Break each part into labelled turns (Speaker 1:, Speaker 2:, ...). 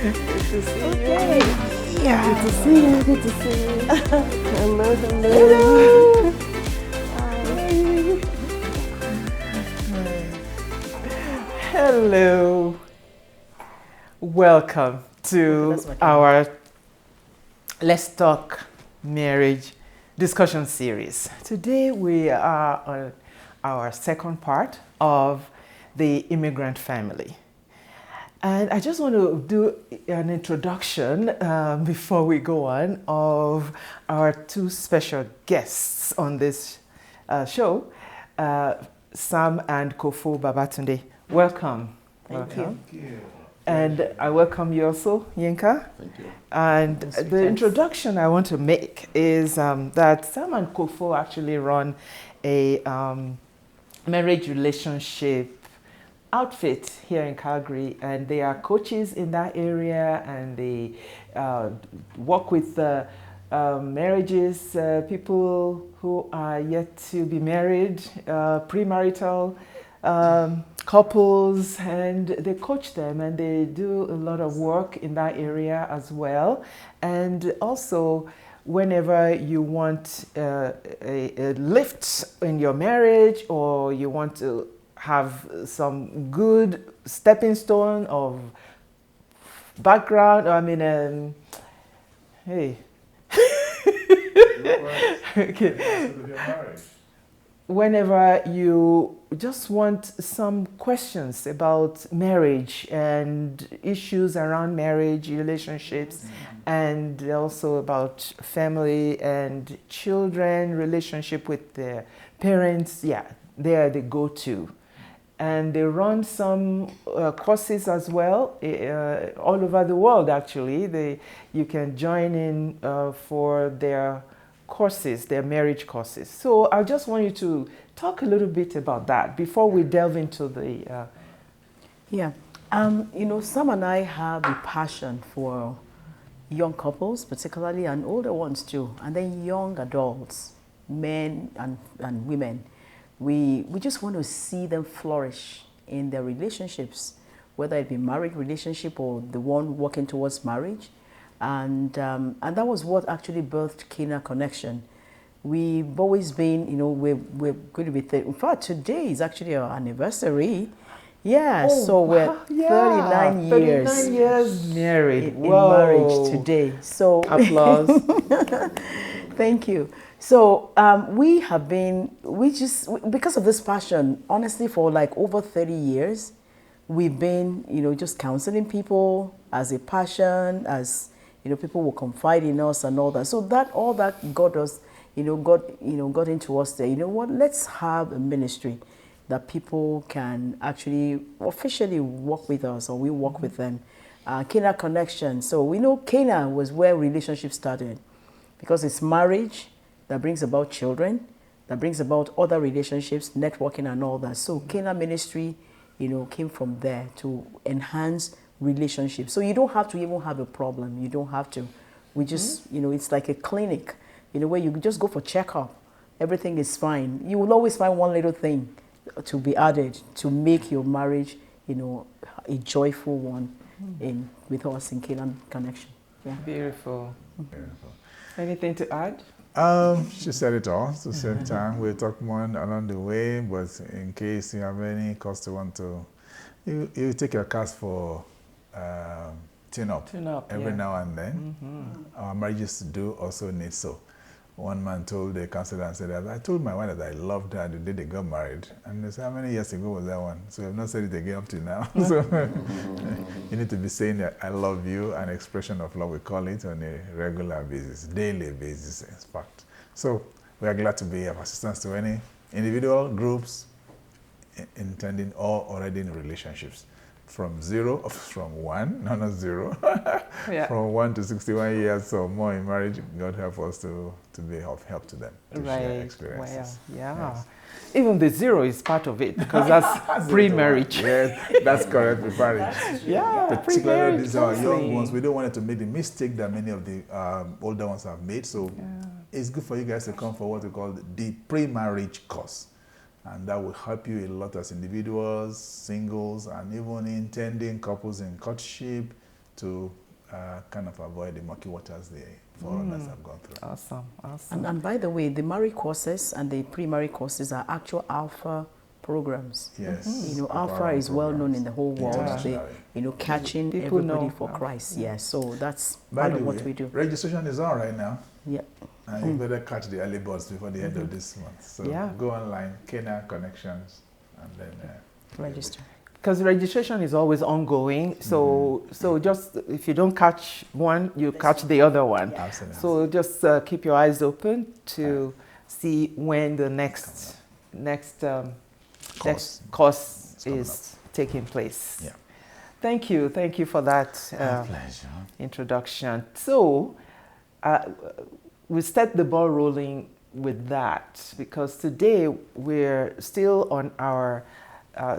Speaker 1: Good to see
Speaker 2: Okay.
Speaker 1: you.
Speaker 2: Yeah.
Speaker 1: Good to see you. Good to see you. Hello, hello.
Speaker 2: Hello.
Speaker 1: Hello. Welcome to our Let's Talk Marriage discussion series. Today we are on our second part of the immigrant family. And I just want to do an introduction before we go on of our two special guests on this show, Sam and Kofo Babatunde. Welcome.
Speaker 2: Thank you.
Speaker 1: And I welcome you also, Yinka.
Speaker 3: Thank you.
Speaker 1: And the introduction I want to make is that Sam and Kofo actually run a marriage relationship outfit here in Calgary, and they are coaches in that area, and they work with marriages, people who are yet to be married, premarital couples, and they coach them, and they do a lot of work in that area as well. And also, whenever you want a lift in your marriage, or you want to have some good stepping stone of background, hey. Okay. Whenever you just want some questions about marriage and issues around marriage, relationships, and also about family and children, relationship with their parents, yeah, they are the go-to. And they run some courses as well, all over the world actually. You can join in for their courses, their marriage courses. So I just want you to talk a little bit about that before we delve into the...
Speaker 2: Sam and I have a passion for young couples, particularly, and older ones too, and then young adults, men and women. We just want to see them flourish in their relationships, whether it be marriage relationship or the one working towards marriage. And that was what actually birthed Kina Connection. We've always been, we're going to be, in fact, today is actually our anniversary. Yeah, so we're 39 years.
Speaker 1: 39 years married.
Speaker 2: In marriage today. So
Speaker 1: applause.
Speaker 2: Thank you. So because of this passion, honestly, for like over 30 years, we've been, just counseling people as a passion, as, people will confide in us and all that. So all that got us, got into us there. You know what, let's have a ministry that people can actually officially work with us, or we work with them. Kina Connection. So we know Kina was where relationships started, because it's marriage that brings about children, that brings about other relationships, networking and all that. So Kina Ministry, came from there to enhance relationships. So you don't have to even have a problem. You don't have to. We just, it's like a clinic, where you just go for checkup. Everything is fine. You will always find one little thing to be added to make your marriage, a joyful one with us in Kina Connection. Yeah.
Speaker 1: Beautiful. Anything to add?
Speaker 3: She said it all. At the same time, we'll talk more along the way, but in case you have any cause to want to, you take your cast for tune up every now and then. Our marriages do also need so. One man told the counselor and said, I told my wife that I loved her the day they got married. And they said, how many years ago was that one? So I've not said it again up to now. So you need to be saying that I love you, an expression of love, we call it, on a regular basis, daily basis, in fact. So we are glad to be of assistance to any individual groups intending or already in relationships. From one, not zero, from 1 to 61 years or more in marriage, God help us to be of help to them, to share experiences.
Speaker 1: Well, yeah. Yes. Even the zero is part of it, because that's pre-marriage.
Speaker 3: Yes, that's correct, with marriage.
Speaker 1: Yeah,
Speaker 3: particularly these are young ones. We don't want to make the mistake that many of the older ones have made. So it's good for you guys to come for what we call the pre-marriage course. And that will help you a lot as individuals, singles, and even intending couples in courtship to kind of avoid the murky waters the foreigners have gone through.
Speaker 1: Awesome, awesome.
Speaker 2: And by the way, the married courses and the pre-married courses are actual alpha programs.
Speaker 3: Yes.
Speaker 2: You know, alpha is well known in the whole world. They,
Speaker 3: Internationally.
Speaker 2: you know, catching
Speaker 1: People
Speaker 2: everybody
Speaker 1: know.
Speaker 2: for Christ. Yes, so that's
Speaker 3: By
Speaker 2: part
Speaker 3: the
Speaker 2: of what
Speaker 3: way,
Speaker 2: we do.
Speaker 3: registration is on right now.
Speaker 2: Yeah.
Speaker 3: And you better catch the early birds before the end of this month. So
Speaker 1: Yeah.
Speaker 3: go online, Kenya Connections, and then
Speaker 2: Register.
Speaker 1: Because registration is always ongoing, so just if you don't catch one, you catch the other one.
Speaker 3: Absolutely.
Speaker 1: So just keep your eyes open to see when the next course
Speaker 3: coming
Speaker 1: is taking place.
Speaker 3: Yeah.
Speaker 1: Thank you for that
Speaker 3: pleasure.
Speaker 1: introduction. So we set the ball rolling with that because today we're still on our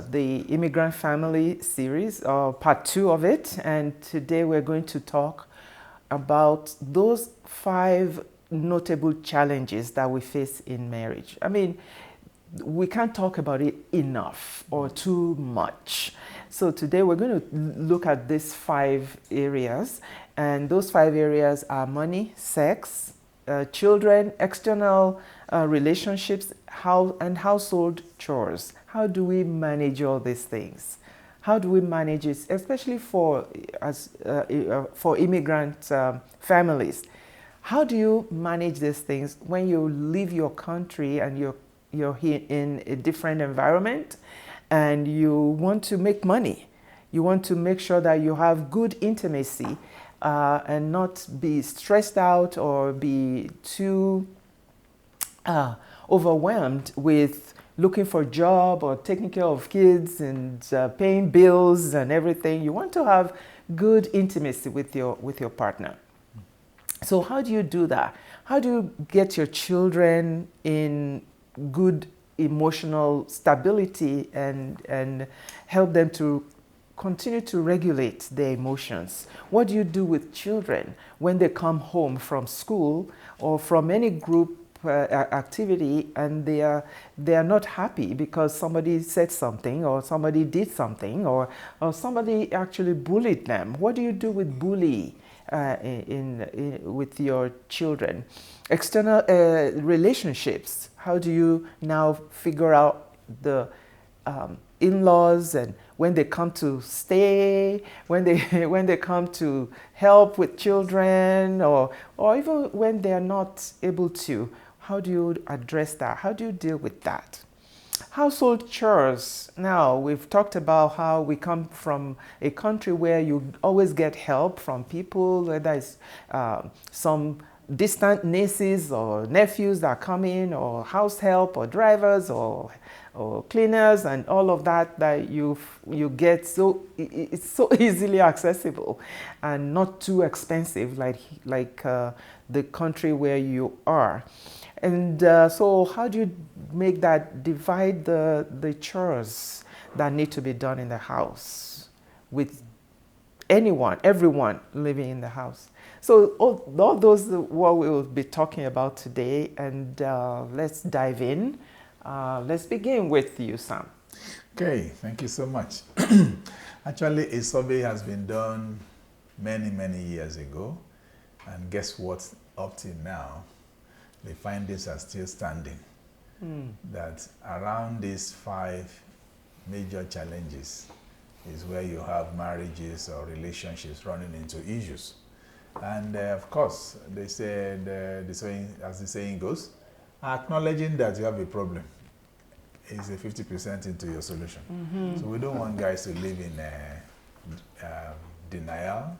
Speaker 1: the Immigrant Family series, part 2 of it, and today we're going to talk about those 5 notable challenges that we face in marriage. I mean, we can't talk about it enough or too much. So today we're going to look at these 5 areas, and those 5 areas are money, sex, children, external relationships, and household chores. How do we manage all these things? How do we manage it, especially for immigrant families? How do you manage these things when you leave your country and you're here in a different environment and you want to make money? You want to make sure that you have good intimacy and not be stressed out or be too overwhelmed with looking for a job or taking care of kids and paying bills and everything. You want to have good intimacy with your partner. So how do you do that? How do you get your children in good emotional stability and help them to continue to regulate their emotions? What do you do with children when they come home from school or from any group activity and they are not happy because somebody said something or somebody did something or somebody actually bullied them? What do you do with bullying with your children? External relationships. How do you now figure out the in-laws and when they come to stay, when they come to help with children, or even when they are not able to? How do you address that? How do you deal with that? Household chores. Now, we've talked about how we come from a country where you always get help from people, whether it's some distant nieces or nephews that come in, or house help, or drivers, or cleaners, and all of that you get. So it's so easily accessible and not too expensive like the country where you are. And so how do you make that, divide the chores that need to be done in the house with everyone living in the house? So all those are what we will be talking about today, and let's dive in. Let's begin with you, Sam.
Speaker 3: Okay, thank you so much. Actually, a survey has been done many, many years ago, and guess what? Up till now, the findings are still standing. That around these 5 major challenges is where you have marriages or relationships running into issues. And of course, they said, as the saying goes, acknowledging that you have a problem is a 50% into your solution. So we don't want guys to live in denial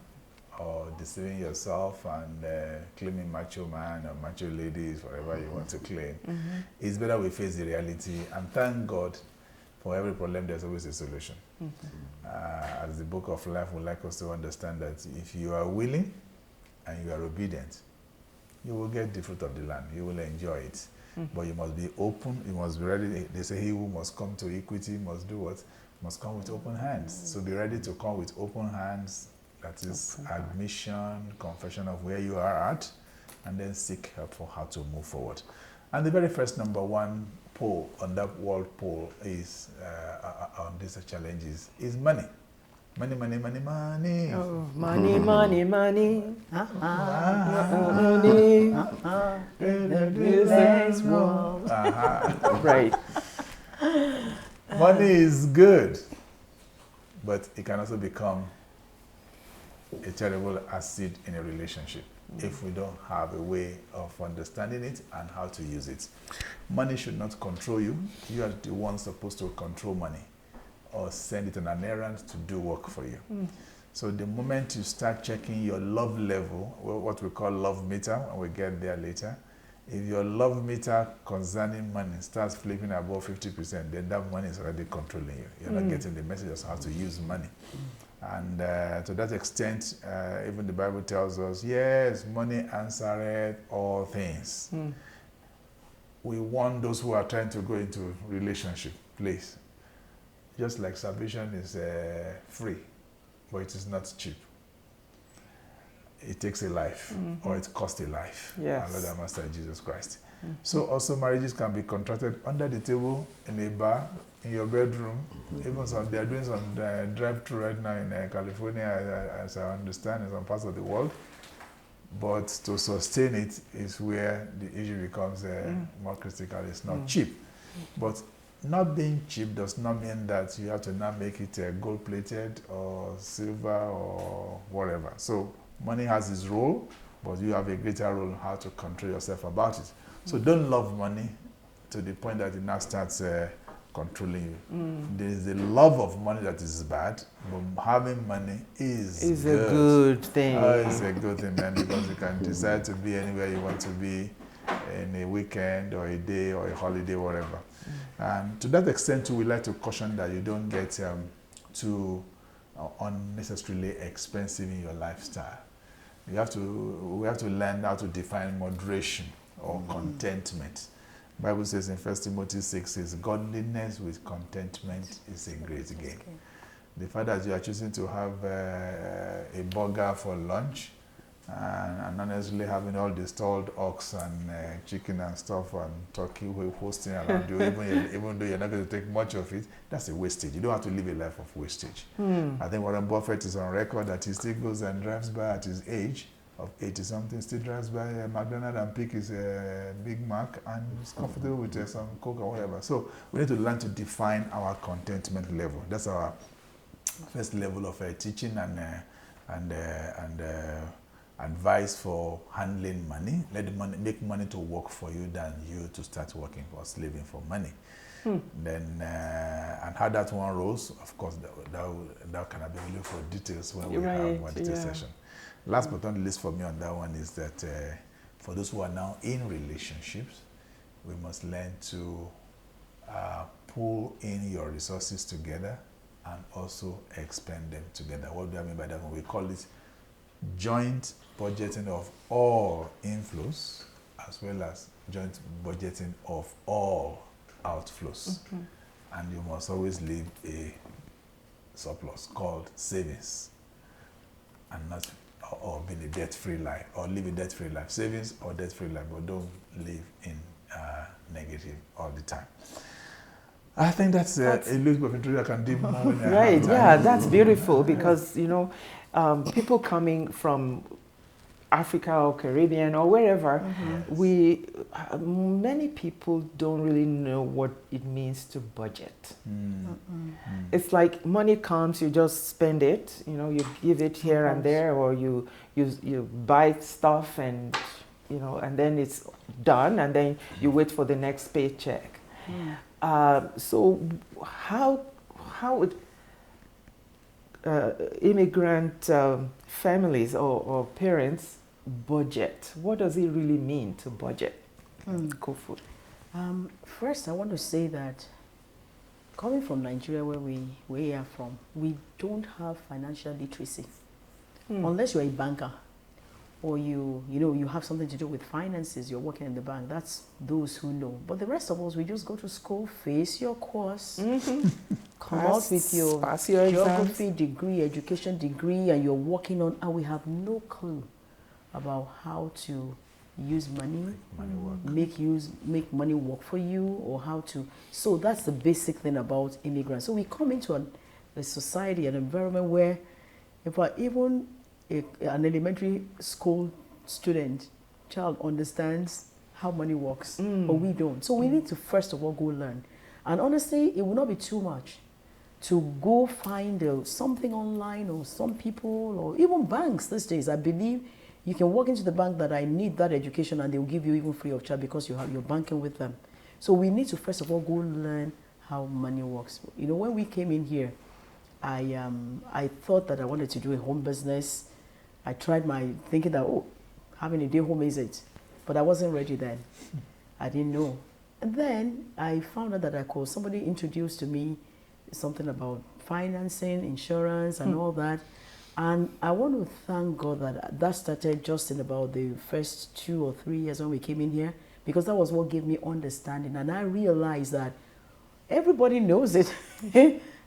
Speaker 3: or deceiving yourself and claiming macho man or macho ladies, whatever you want to claim. It's better we face the reality and thank God for every problem. There's always a solution. As the book of life would like us to understand that if you are willing and you are obedient, you will get the fruit of the land. You will enjoy it. But you must be open. You must be ready. They say he who must come to equity must do what? Must come with open hands. So be ready to come with open hands. That is admission, confession of where you are at, and then seek help for how to move forward. And the very first number 1 poll on that world poll is on these challenges is money. Money, money, money, money.
Speaker 1: Oh, money, money, money.
Speaker 2: Money. In the business world.
Speaker 1: Right.
Speaker 3: Money is good, but it can also become a terrible acid in a relationship if we don't have a way of understanding it and how to use it. Money should not control you. You are the one supposed to control money or send it on an errand to do work for you. So the moment you start checking your love level, what we call love meter, and we'll get there later, if your love meter concerning money starts flipping above 50%, then that money is already controlling you. You're not getting the message of how to use money. And to that extent, even the Bible tells us, yes, money answereth all things. We want those who are trying to go into relationship, please. Just like salvation is free, but it is not cheap. It takes a life, or it costs a life.
Speaker 1: Yes.
Speaker 3: Our Lord and Master Jesus Christ. So also marriages can be contracted under the table, in a bar, in your bedroom. Even they are doing some drive-through right now in California, as I understand, in some parts of the world. But to sustain it is where the issue becomes more critical. It's not cheap. But not being cheap does not mean that you have to now make it gold-plated or silver or whatever. So money has its role, but you have a greater role in how to control yourself about it. So don't love money to the point that it now starts controlling you. There is the love of money that is bad, but having money is
Speaker 1: It's
Speaker 3: good.
Speaker 1: a good thing.
Speaker 3: It's a good thing, man, because you can decide to be anywhere you want to be in a weekend or a day or a holiday, whatever. And to that extent, too, we like to caution that you don't get too unnecessarily expensive in your lifestyle. We have to learn how to define moderation or contentment. The Bible says in 1 Timothy 6, says, godliness with contentment is a great gain. Okay. The fact that you are choosing to have a burger for lunch and not necessarily having all the stalled ox and chicken and stuff and turkey hosting around you, even though you're not going to take much of it, that's a wastage. You don't have to live a life of wastage. I think Warren Buffett is on record that he still goes and drives by at his age of 80-something, still drives by McDonald's and pick his Big Mac and is comfortable with some Coke or whatever. So we need to learn to define our contentment level. That's our first level of teaching and advice for handling money. Make money to work for you than you to start working or slaving for money. Then and how that one rolls, of course, that can be look for details when we have one detail session. Last but not least for me on that one is that for those who are now in relationships, we must learn to pull in your resources together and also expend them together. What do I mean by that one? We call it joint budgeting of all inflows as well as joint budgeting of all outflows. And you must always leave a surplus called savings and not or being a debt-free life or live a debt-free life. Savings or debt-free life, but don't live in negative all the time. I think that's a little bit of introduction. I can do more.
Speaker 1: Right, yeah, that's beautiful because, you know, people coming from Africa or Caribbean or wherever, many people don't really know what it means to budget. It's like money comes, you just spend it, you know, you give it here and there, or you buy stuff and, you know, and then it's done and then you wait for the next paycheck. So how would immigrant families or parents budget? What does it really mean to budget? Kofu.
Speaker 2: First, I want to say that coming from Nigeria, where we are from, we don't have financial literacy. Unless you're a banker or you have something to do with finances, you're working in the bank. That's those who know. But the rest of us, we just go to school, face your course, come out with your geography degree, education degree, and you're working on, and we have no clue about how to use money, make money work for you, or how to. So that's the basic thing about immigrants. So we come into a society, an environment where, in fact, even an elementary school student child understands how money works, but we don't. So we need to first of all go learn. And honestly, it will not be too much to go find something online, or some people, or even banks these days. I believe you can walk into the bank that I need that education, and they will give you even free of charge because you're banking with them. So we need to first of all go learn how money works. You know, when we came in here, I thought that I wanted to do a home business. I tried thinking that, oh, having a day home is it, but I wasn't ready then. I didn't know. And then I found out that somebody introduced to me something about financing, insurance, and all that. And I want to thank God that started just in about the first 2 or 3 years when we came in here, because that was what gave me understanding. And I realized that everybody knows it.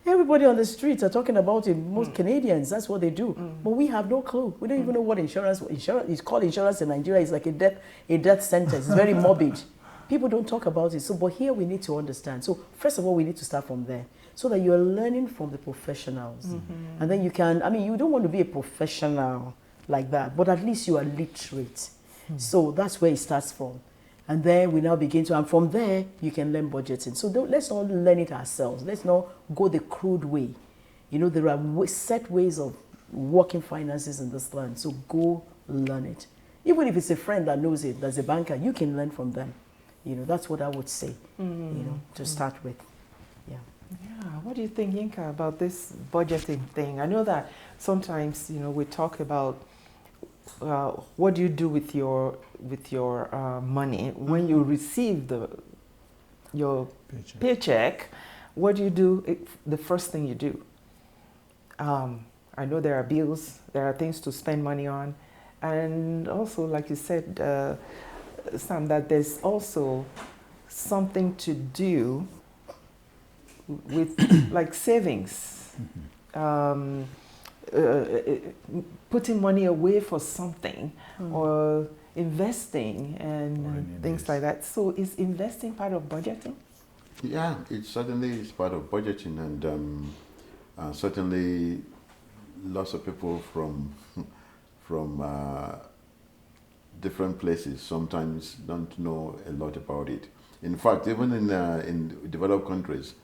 Speaker 2: Everybody on the streets are talking about it. Most Canadians, that's what they do. But we have no clue. We don't even know what insurance is called. Insurance in Nigeria is like a death sentence. It's very morbid. People don't talk about it. So, but here we need to understand. So first of all, we need to start from there, so that you're learning from the professionals. And then you can, you don't want to be a professional like that, but at least you are literate. So that's where it starts from. And then we now begin to, and from there, you can learn budgeting. So let's not learn it ourselves. Let's not go the crude way. You know, there are set ways of working finances in this land. So go learn it. Even if it's a friend that knows it, that's a banker, you can learn from them. You know, that's what I would say, you know, to start with. Yeah.
Speaker 1: Yeah. What do you think, Yinka, about this budgeting thing? I know that sometimes, you know, we talk about what do you do with your money when you receive your paycheck? What do you do? The first thing you do. I know there are bills, there are things to spend money on, and also, like you said, Sam, that there's also something to do with like savings, putting money away for something, or investing and things like that. So is investing part of budgeting?
Speaker 4: Yeah, it certainly is part of budgeting, and certainly lots of people from different places sometimes don't know a lot about it. In fact, even in developed countries,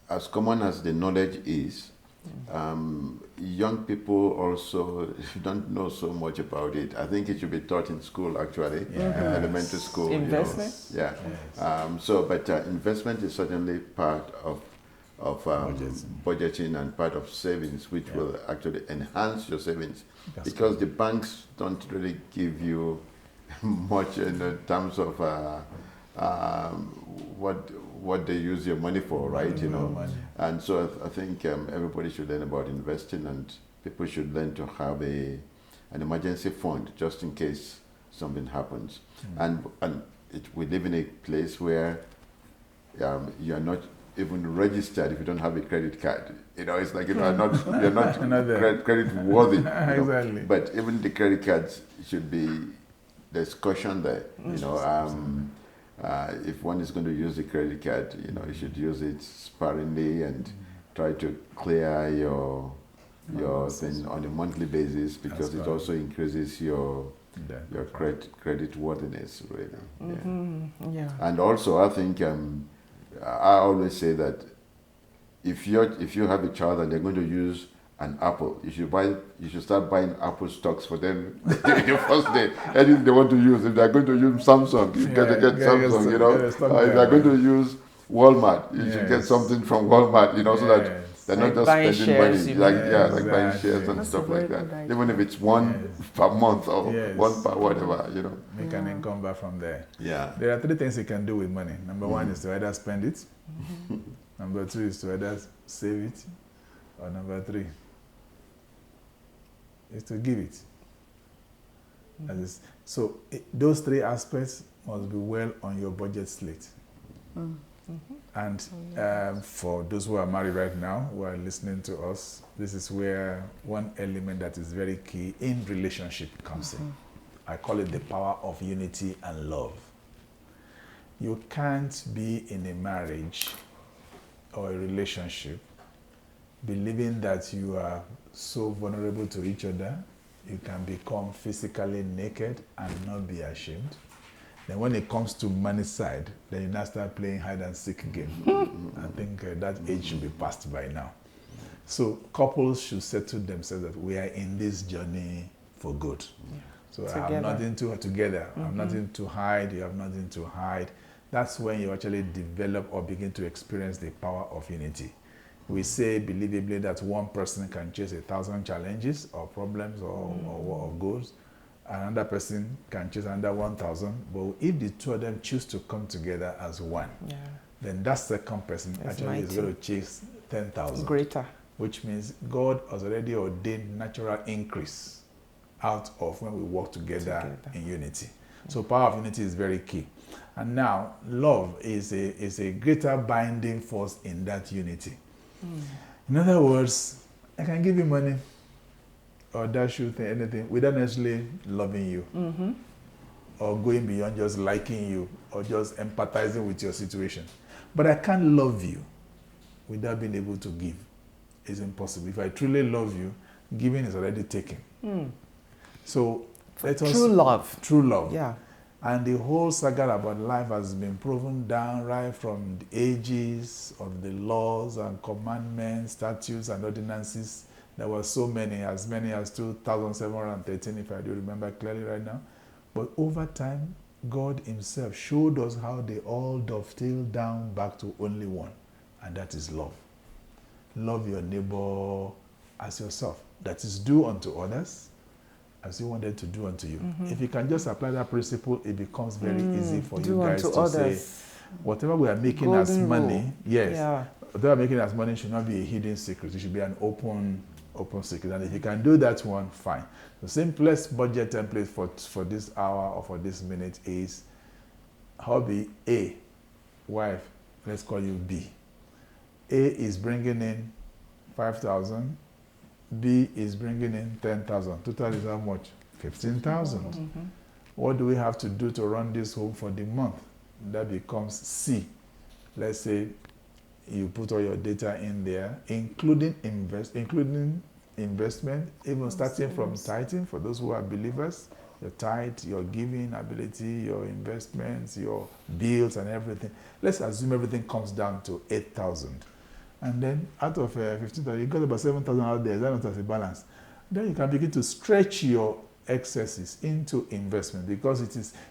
Speaker 4: as common as the knowledge is, young people also don't know so much about it. I think it should be taught in school, actually, in elementary school.
Speaker 1: Investment?
Speaker 4: You know. Yeah. But investment is certainly part of budgeting and part of savings, which will actually enhance your savings. Because the banks don't really give you much in terms of what they use your money for, right? You know, and so I think everybody should learn about investing, and people should learn to have an emergency fund just in case something happens. And we live in a place where you are not even registered if you don't have a credit card. You know, it's like you're not credit worthy.
Speaker 3: Exactly.
Speaker 4: But even the credit cards should be, there's caution there. You know, if one is going to use the credit card, you know, you should use it sparingly and try to clear your thing on a monthly basis, because it also increases your credit worthiness, really.
Speaker 1: Yeah.
Speaker 4: And also, I think I always say that if you have a child and they're going to use an apple, you should start buying Apple stocks for them the first day. Anything they want to use, if they're going to use Samsung, you get Samsung. You know, if they're going to use Walmart, you should get something from Walmart. You know, so that they're not just spending money, like buying shares and stuff like that. Even if it's one per month or one per whatever, you know.
Speaker 3: Make an income back from there.
Speaker 4: Yeah.
Speaker 3: There are 3 things you can do with money. Number 1 is to either spend it. Number 2 is to either save it. Or number 3 is to give it. So those 3 aspects must be well on your budget slate. And for those who are married right now, who are listening to us, this is where one element that is very key in relationship comes in. I call it the power of unity and love. You can't be in a marriage or a relationship, believing that you are so vulnerable to each other, you can become physically naked and not be ashamed. Then when it comes to money side, then you now start playing hide and seek game. I think that age should be passed by now. So couples should settle themselves that we are in this journey for good. Yeah. So together. I have nothing to together. I have nothing to hide. You have nothing to hide. That's when you actually develop or begin to experience the power of unity. We say believably that one person can chase 1,000 challenges or problems or goals. Another person can chase under 1,000. But if the two of them choose to come together as one, then that second person actually is going to chase 10,000.
Speaker 1: Greater.
Speaker 3: Which means God has already ordained natural increase out of when we work together. In unity. So power of unity is very key. And now love is a greater binding force in that unity. In other words, I can give you money or dash you anything without necessarily loving you or going beyond just liking you or just empathizing with your situation. But I can't love you without being able to give. It's impossible. If I truly love you, giving is already taken. So let us
Speaker 1: true love.
Speaker 3: True love.
Speaker 1: Yeah.
Speaker 3: And the whole saga about life has been proven down right from the ages of the laws and commandments, statutes and ordinances. There were so many as 2,713, if I do remember clearly right now. But over time, God himself showed us how they all dovetail down back to only one, and that is love. Love your neighbor as yourself. That is, do unto others as you wanted to do unto you. If you can just apply that principle, it becomes very easy for you guys to say, whatever we are making as money, whatever we are making as money should not be a hidden secret. It should be an open secret. And if you can do that one, fine. The simplest budget template for this hour or for this minute is hobby A, wife, let's call you B. A is bringing in 5,000. B is bringing in 10,000. Total is how much? 15,000. What do we have to do to run this home for the month? That becomes C. Let's say you put all your data in there, including investment, even starting from tithing for those who are believers, your tithe, your giving ability, your investments, your bills and everything. Let's assume everything comes down to 8,000. And then out of 15,000, you got about 7,000 out there. That's not as a balance. Then you can begin to stretch your excesses into investment, because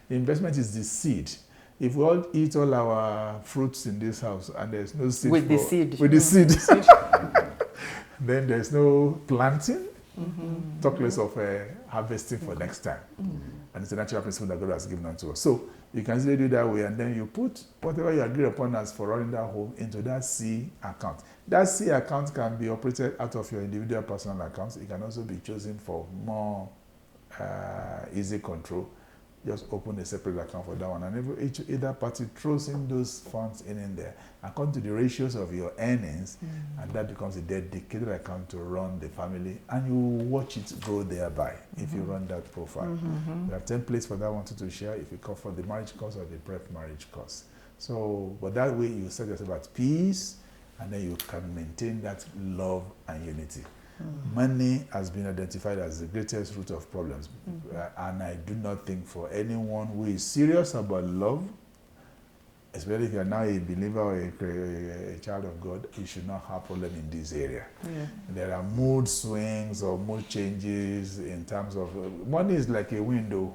Speaker 3: the investment is the seed. If we all eat all our fruits in this house and there's no seed
Speaker 1: with the seed,
Speaker 3: then there's no planting. Talk less of harvesting for next time. And it's a natural principle that God has given unto us. So you can easily do that way, and then you put whatever you agree upon as for running that home into that C account. That C account can be operated out of your individual personal accounts. It can also be chosen for more easy control. Just open a separate account for that one, and either party throws in those funds in there according to the ratios of your earnings, and that becomes a dedicated account to run the family, and you watch it grow thereby if you run that profile. We have templates for that one to share if you call for the marriage course or the prep marriage course. So, but that way you set yourself at peace, and then you can maintain that love and unity. Money has been identified as the greatest root of problems. And I do not think for anyone who is serious about love, especially if you are now a believer or a child of God, you should not have problem in this area. There are mood swings or mood changes in terms of money is like a window.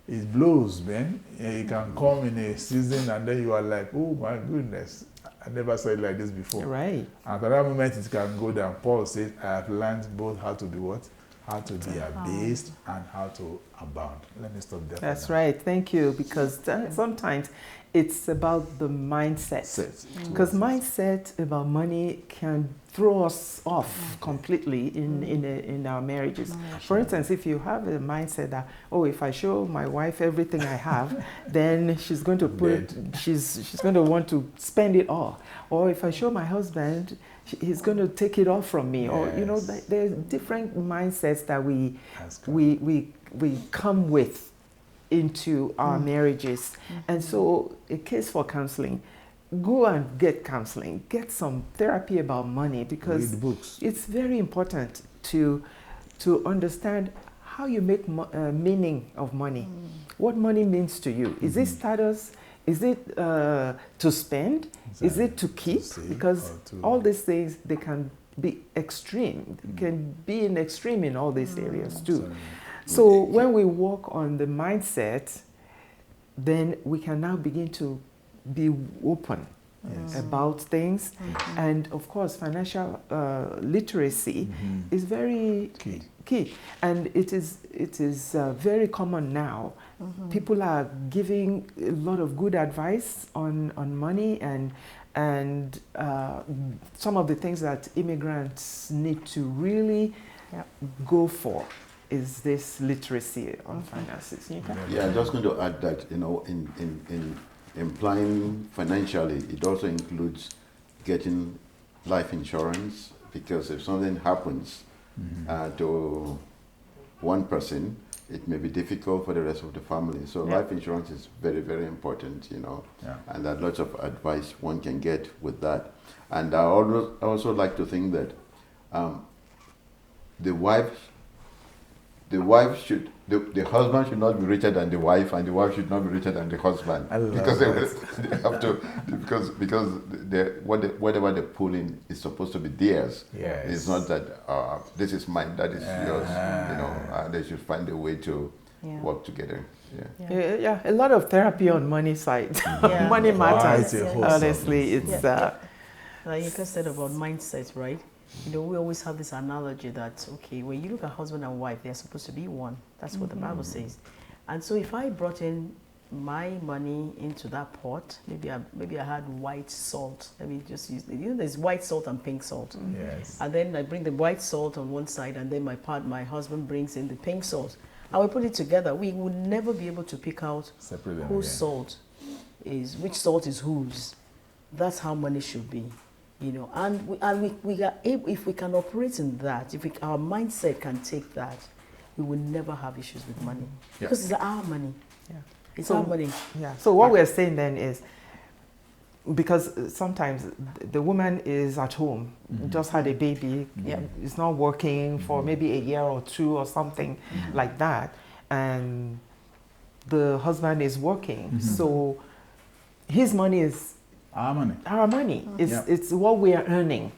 Speaker 3: It blows, man. It can come in a season and then you are like, oh my goodness, I never saw it like this before.
Speaker 1: Right.
Speaker 3: And at that moment it can go down. Paul says, I have learned both how to be what? How to be abased and how to abound. Let me stop there.
Speaker 1: That's right. Thank you. Because sometimes it's about the mindset. Because mindset about money can throw us off completely in our marriages. For instance, if you have a mindset that, oh, if I show my wife everything I have, then she's going to she's going to want to spend it all. Or if I show my husband, he's going to take it off from me. Yes. Or, you know, there's different mindsets that we come with into our marriages. And so a case for counseling, go and get counseling, get some therapy about money, because
Speaker 3: Read books.
Speaker 1: it's very important to understand how you make meaning of money. What money means to you. Is it status? Is it to spend? Is it to keep? Because all these things, they can be extreme. They can be in extreme in all these areas too. So when we work on the mindset, then we can now begin to be open about things. And of course, financial literacy is very key. And it is very common now. People are giving a lot of good advice on money, and some of the things that immigrants need to really go for is this literacy on finances.
Speaker 4: Yeah, I'm just going to add that, in implying financially, it also includes getting life insurance, because if something happens to one person, it may be difficult for the rest of the family. So life insurance is very, very important, and there are lots of advice one can get with that. And I also like to think that the husband should not be richer than the wife, and the wife should not be richer than the husband, because they have to, because whatever they pull in is supposed to be theirs.
Speaker 3: Yes.
Speaker 4: It's not that this is mine, that is yours. They should find a way to work together.
Speaker 1: Yeah, a lot of therapy on money side. Money matters. Honestly, it's
Speaker 2: like you just said about mindset, right? We always have this analogy that, okay, when you look at husband and wife, they're supposed to be one. That's what the Bible says. And so if I brought in my money into that pot, maybe I had white salt. Let me just use, there's white salt and pink salt.
Speaker 3: Yes.
Speaker 2: And then I bring the white salt on one side, and then my husband brings in the pink salt. And we put it together. We would never be able to pick out whose salt is, which salt is whose. That's how money should be. And we are able, if we can operate in that, if our mindset can take that, we will never have issues with money, because it's our money. It's our money.
Speaker 1: So what we're saying then is, because sometimes the woman is at home, just had a baby, is not working for maybe a year or two or something like that, and the husband is working, so his money is
Speaker 3: our money.
Speaker 1: Our money. It's what we are earning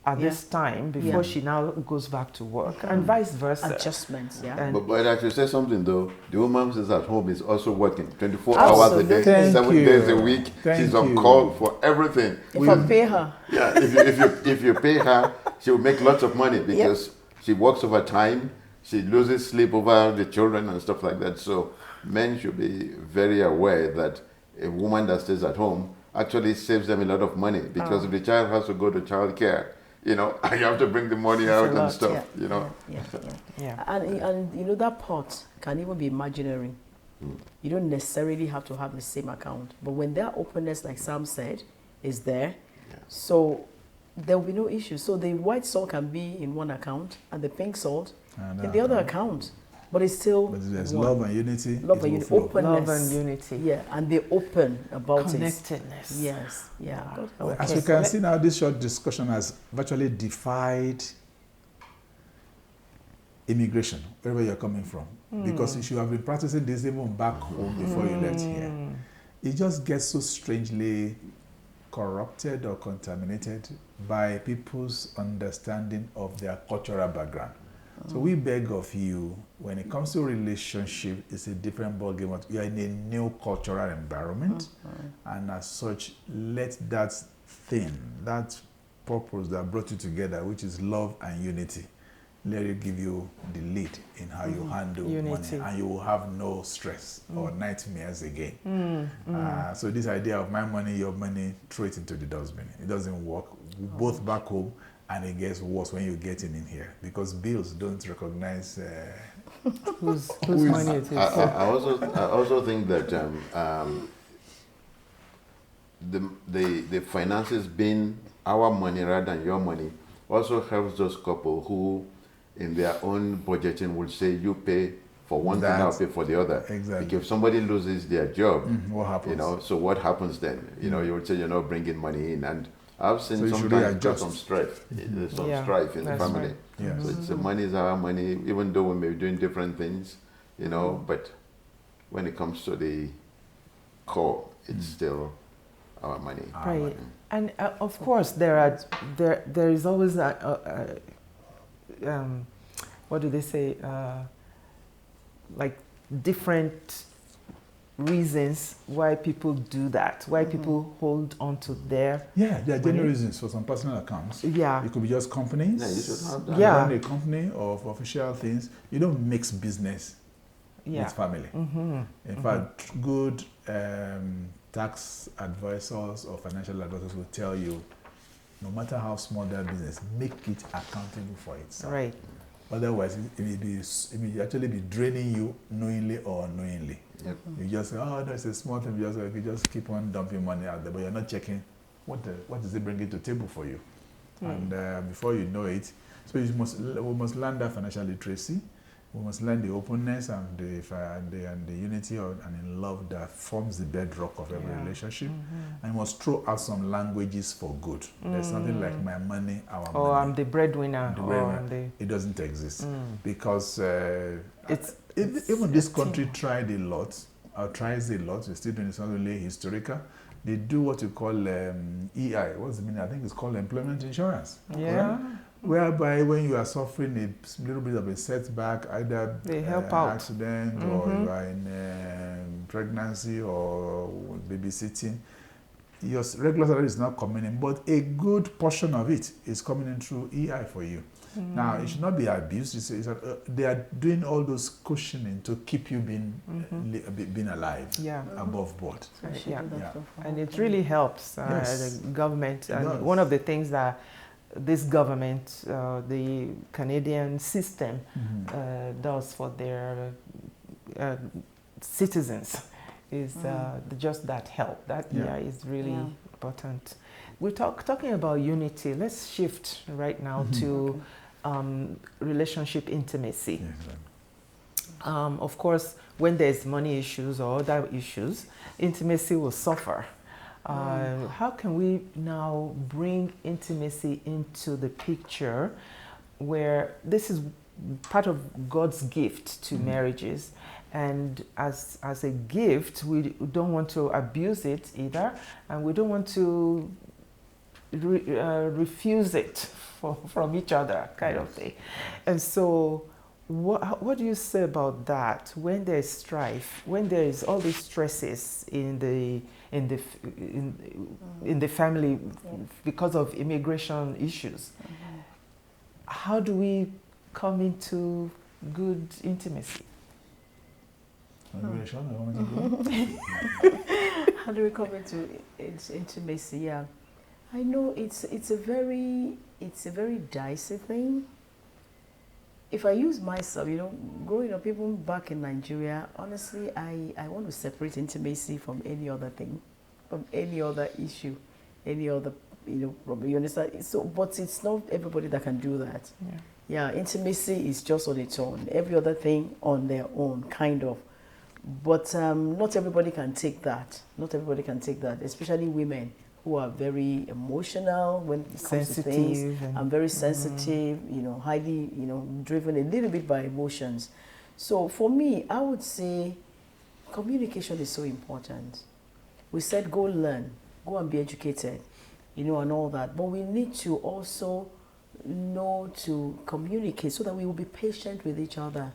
Speaker 1: at this time before she now goes back to work, and vice versa.
Speaker 2: Adjustments,
Speaker 4: But I should say something though. The woman who's at home is also working 24 hours a day, 7 days a week. She's on call for everything.
Speaker 2: If I pay her.
Speaker 4: If you pay her, she will make lots of money, because she works overtime. She loses sleep over the children and stuff like that. So men should be very aware that a woman that stays at home actually saves them a lot of money, because if the child has to go to childcare, you have to bring the money out and stuff,
Speaker 2: And that pot can even be imaginary. You don't necessarily have to have the same account, but when their openness, like Sam said, is there, so there will be no issue. So the white salt can be in one account and the pink salt in the other account. But it's still
Speaker 3: there's love and unity.
Speaker 2: Love and unity. Openness.
Speaker 1: Love and unity.
Speaker 2: Yeah, and they're open about
Speaker 1: connectedness.
Speaker 2: It. Yes. Yeah.
Speaker 3: Well, as we can see now, this short discussion has virtually defied immigration, wherever you're coming from. Because you should have been practicing this even back home before you left here. It just gets so strangely corrupted or contaminated by people's understanding of their cultural background. So we beg of you, when it comes to relationship, it's a different ballgame. You are in a new cultural environment, and as such, let that thing, that purpose that brought you together, which is love and unity, let it give you the lead in how you handle money, and you will have no stress or nightmares again. So this idea of my money, your money, throw it into the dustbin. It doesn't work, both back home, and it gets worse when you get in here, because bills don't recognize
Speaker 1: whose money it is.
Speaker 4: I also think that the finances being our money rather than your money also helps those couple who, in their own budgeting, will say you pay for one thing, I'll pay for the other.
Speaker 3: Exactly.
Speaker 4: Like if somebody loses their job,
Speaker 3: what happens?
Speaker 4: You know, so what happens then? You know, you would say you're not bringing money in, and I've seen
Speaker 3: So
Speaker 4: sometimes there's some strife. There's some strife in the family.
Speaker 1: Right.
Speaker 3: Yes.
Speaker 4: So it's money is our money, even though we may be doing different things, you know. But when it comes to the core, it's still our money.
Speaker 1: Right. And of course, there is always what do they say? Like different reasons why people do that, why people hold on to their
Speaker 3: Yeah, there are genuine reasons for some personal accounts.
Speaker 1: Yeah.
Speaker 3: It could be just companies.
Speaker 4: Yeah, you should have that.
Speaker 1: Yeah.
Speaker 3: Run a company or for official things. You don't mix business with family. In fact, good tax advisors or financial advisors will tell you, no matter how small that business, make it accountable for itself.
Speaker 1: Right.
Speaker 3: Otherwise, it may actually be draining you knowingly or unknowingly.
Speaker 4: Yep.
Speaker 3: You just say, oh, that's a small thing. You just keep on dumping money out there, but you're not checking what does it bring to the table for you. And before you know it, so we must learn that financial literacy. We must learn the openness and the unity and in love that forms the bedrock of every relationship. And we must throw out some languages for good. There's nothing like my money, our money.
Speaker 1: Or I'm the breadwinner.
Speaker 3: It doesn't exist because even this country tried a lot, or tries a lot. We're still doing it. It's not really historical. They do what you call EI. What's the meaning? I think it's called employment insurance.
Speaker 1: Yeah.
Speaker 3: Right? Whereby when you are suffering a little bit of a setback, either
Speaker 1: they help out.
Speaker 3: Accident or you are in pregnancy or babysitting, your regular salary is not coming in, but a good portion of it is coming in through EI for you. Now, it should not be abused. They are doing all those cushioning to keep you being alive, above board.
Speaker 1: And it really helps the government. And one of the things that this government, the Canadian system, does for their citizens is just that help. That is really important. We're talking about unity. Let's shift right now to relationship intimacy. Of course, when there's money issues or other issues, intimacy will suffer. How can we now bring intimacy into the picture where this is part of God's gift to marriages, and as a gift, we don't want to abuse it either, and we don't want to refuse it from each other, kind of thing. And so what do you say about that when there's strife, when there is all these stresses in the family because of immigration issues? How do we come into good intimacy?
Speaker 2: How do we come into intimacy? Yeah, I know it's a very dicey thing. If I use myself, growing up, even back in Nigeria, honestly, I want to separate intimacy from any other thing, from any other issue, any other, problem. You understand? So, but it's not everybody that can do that. Yeah, intimacy is just on its own. Every other thing on their own, kind of. But not everybody can take that. Not everybody can take that, especially women who are very emotional when it comes to things. I'm very sensitive, highly, driven a little bit by emotions. So for me, I would say communication is so important. We said go learn, go and be educated, and all that. But we need to also know to communicate so that we will be patient with each other.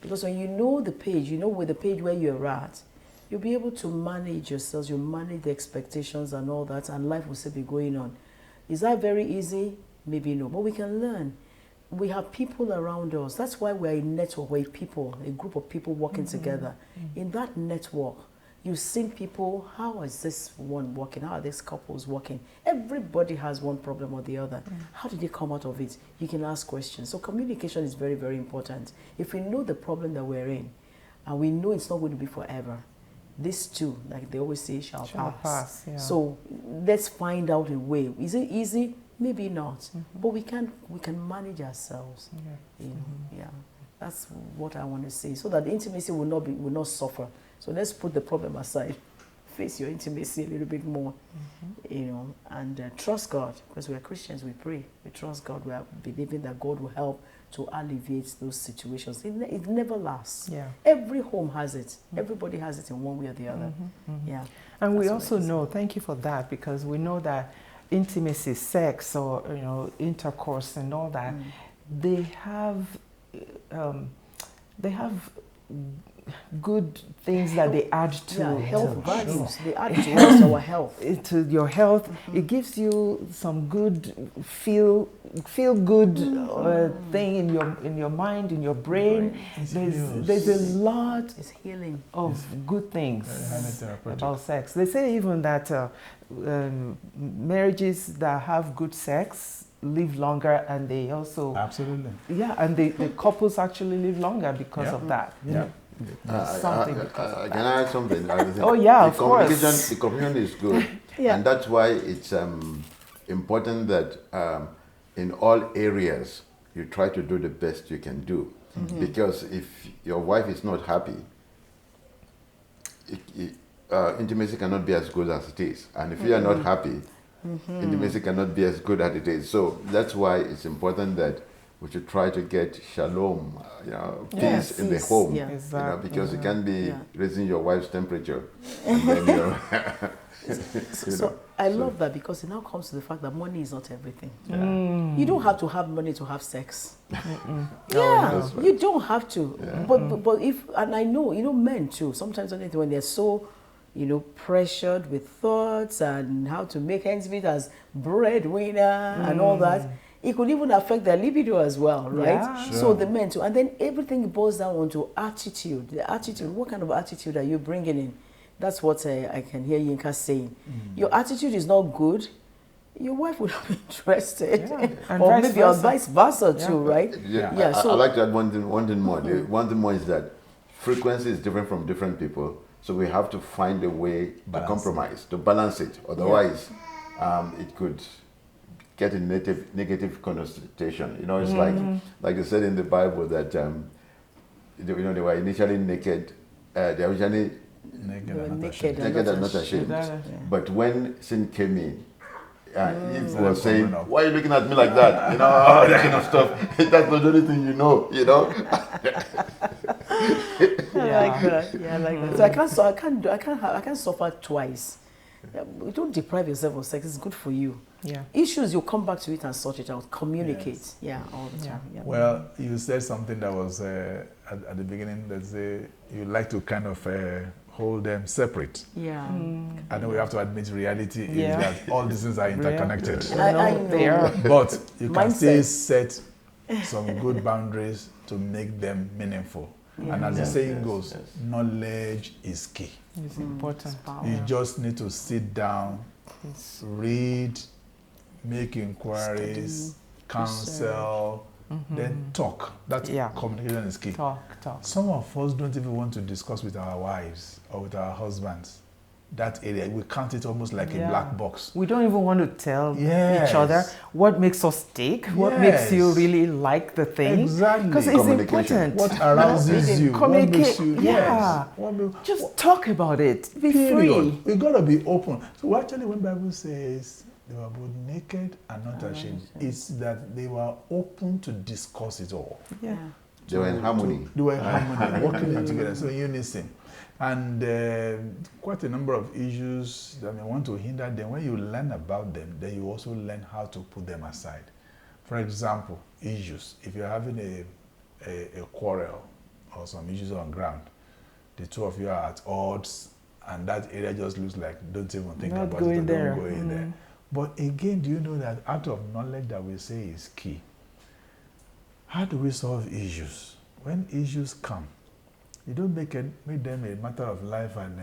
Speaker 2: Because when you know the page, with the page where you're at, you'll be able to manage yourselves, you'll manage the expectations and all that, and life will still be going on. Is that very easy? Maybe no, but we can learn. We have people around us. That's why we're a network, we're a group of people working together. In that network, you've seen people, how is this one working? How are these couples working? Everybody has one problem or the other. How did they come out of it? You can ask questions. So communication is very, very important. If we know the problem that we're in, and we know it's not going to be forever, this too, like they always say, shall pass. So let's find out a way. Is it easy? Maybe not. But we can manage ourselves. That's what I want to say, so that the intimacy will not suffer. So let's put the problem aside. Face your intimacy a little bit more, and trust God, because we're Christians. We pray, we trust God. We are believing that God will help to alleviate those situations. It never lasts.
Speaker 1: Yeah.
Speaker 2: Every home has it. Everybody has it in one way or the other. Yeah.
Speaker 1: And we also know, thank you for that, because we know that intimacy, sex, or intercourse and all that, they have good things that they add to
Speaker 2: health values. They add to us, our health.
Speaker 1: To your health. It gives you some good feel good thing in your mind, in your brain. There's a lot of good things about sex. They say even that marriages that have good sex live longer, and they also and the couples actually live longer because of that.
Speaker 4: Can I add something?
Speaker 1: Oh yeah, of course.
Speaker 4: The communication is good, and that's why it's important that in all areas you try to do the best you can do. Because if your wife is not happy, intimacy cannot be as good as it is, and if you are not happy, intimacy cannot be as good as it is. So that's why it's important that we should try to get shalom, peace in the home, because you can't be raising your wife's temperature. And then
Speaker 2: so I love that, because it now comes to the fact that money is not everything. You don't have to have money to have sex. You don't have to. But if, and I know, men too, sometimes when they're so, pressured with thoughts and how to make ends meet as breadwinner and all that, it could even affect their libido as well, right?
Speaker 1: Yeah.
Speaker 2: Sure. So the men too. And then everything boils down onto attitude. The attitude, what kind of attitude are you bringing in? That's what I can hear Yinka saying. Your attitude is not good, your wife would have been interested. Or maybe vice versa too, right?
Speaker 4: So I like to add one thing more. One thing more is that frequency is different from different people. So we have to find a way to compromise, to balance it. Otherwise, it could get a negative connotation. It's like they said in the Bible that they were initially naked. They were initially naked and not ashamed. But when sin came in, Eve was saying, "Why are you looking at me like that?" That kind of stuff. That's not the only thing you know.
Speaker 2: I like that. So I can't suffer twice. Don't deprive yourself of sex. It's good for you. Issues, you come back to it and sort it out. Communicate. All the time.
Speaker 3: Well, you said something that was at the beginning, that you like to kind of hold them separate. I know we have to admit reality is that all these things are interconnected.
Speaker 2: I know.
Speaker 3: But you can still set some good boundaries to make them meaningful. And as the saying goes, knowledge is key.
Speaker 1: It's important.
Speaker 3: You just need to sit down, read, make inquiries, counsel, then talk. That's communication is key.
Speaker 1: Talk.
Speaker 3: Some of us don't even want to discuss with our wives or with our husbands that area. We count it almost like a black box.
Speaker 1: We don't even want to tell each other what makes us tick, what makes you really like the thing.
Speaker 3: Exactly.
Speaker 1: Because it's important.
Speaker 3: What arouses you, what makes you,
Speaker 1: just talk about it. Be free.
Speaker 3: We got to be open. So actually when the Bible says they were both naked and not ashamed, it's that they were open to discuss it all.
Speaker 4: They were in harmony.
Speaker 3: They were in harmony, working together, so in unison. And quite a number of issues that may want to hinder them. When you learn about them, then you also learn how to put them aside. For example, issues. If you're having a quarrel or some issues on ground, the two of you are at odds, and that area just looks like, don't even think about it, don't go in there. But again, do you know that out of knowledge that we say is key? How do we solve issues? When issues come, you don't make them a matter of life and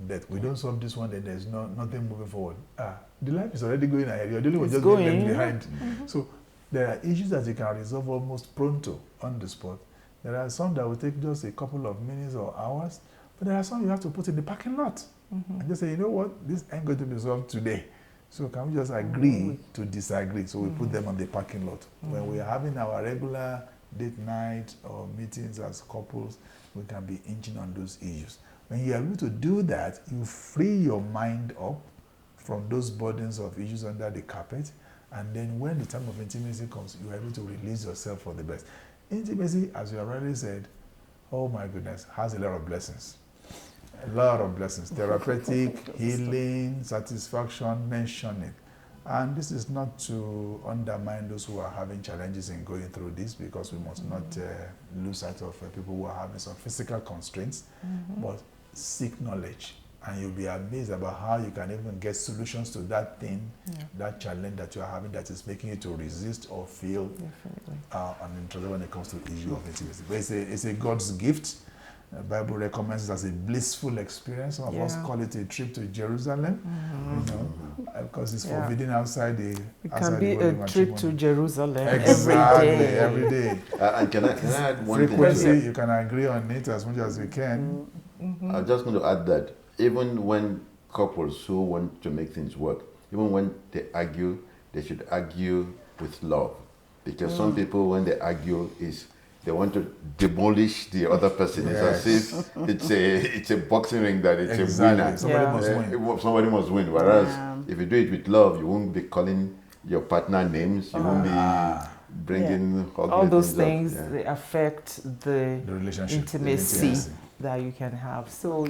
Speaker 3: death. We don't solve this one, then there's nothing moving forward. The life is already going ahead. You're dealing with just being left behind. So there are issues that you can resolve almost pronto, on the spot. There are some that will take just a couple of minutes or hours, but there are some you have to put in the parking lot. And just say, you know what, this ain't going to be solved today. So can we just agree to disagree? So we put them on the parking lot. When we are having our regular date night or meetings as couples, we can be inching on those issues. When you are able to do that, you free your mind up from those burdens of issues under the carpet, and then when the time of intimacy comes, you are able to release yourself for the best. Intimacy, as you already said, oh my goodness, has a lot of blessings. A lot of blessings. Therapeutic, healing, satisfaction, mentioning. And this is not to undermine those who are having challenges in going through this, because we must not lose sight of people who are having some physical constraints, but seek knowledge. And you'll be amazed about how you can even get solutions to that thing, that challenge that you are having that is making you to resist or feel uninterested when it comes to the issue of intimacy. But it's a God's gift. The Bible recommends it as a blissful experience. Some of us call it a trip to Jerusalem, you know, because it's forbidden outside the.
Speaker 1: It can be a trip to Jerusalem
Speaker 3: every day.
Speaker 4: And can I add one
Speaker 3: Frequency,
Speaker 4: thing?
Speaker 3: you can agree on it as much as we can.
Speaker 4: I'm just going to add that even when couples who want to make things work, even when they argue, they should argue with love. Because some people, when they argue, they want to demolish the other person. It's as if it's a boxing ring that it's a winner.
Speaker 3: Somebody must win.
Speaker 4: Somebody must win. Whereas if you do it with love, you won't be calling your partner names. You won't be bringing
Speaker 1: all those things. They affect the
Speaker 3: relationship,
Speaker 1: intimacy that you can have. So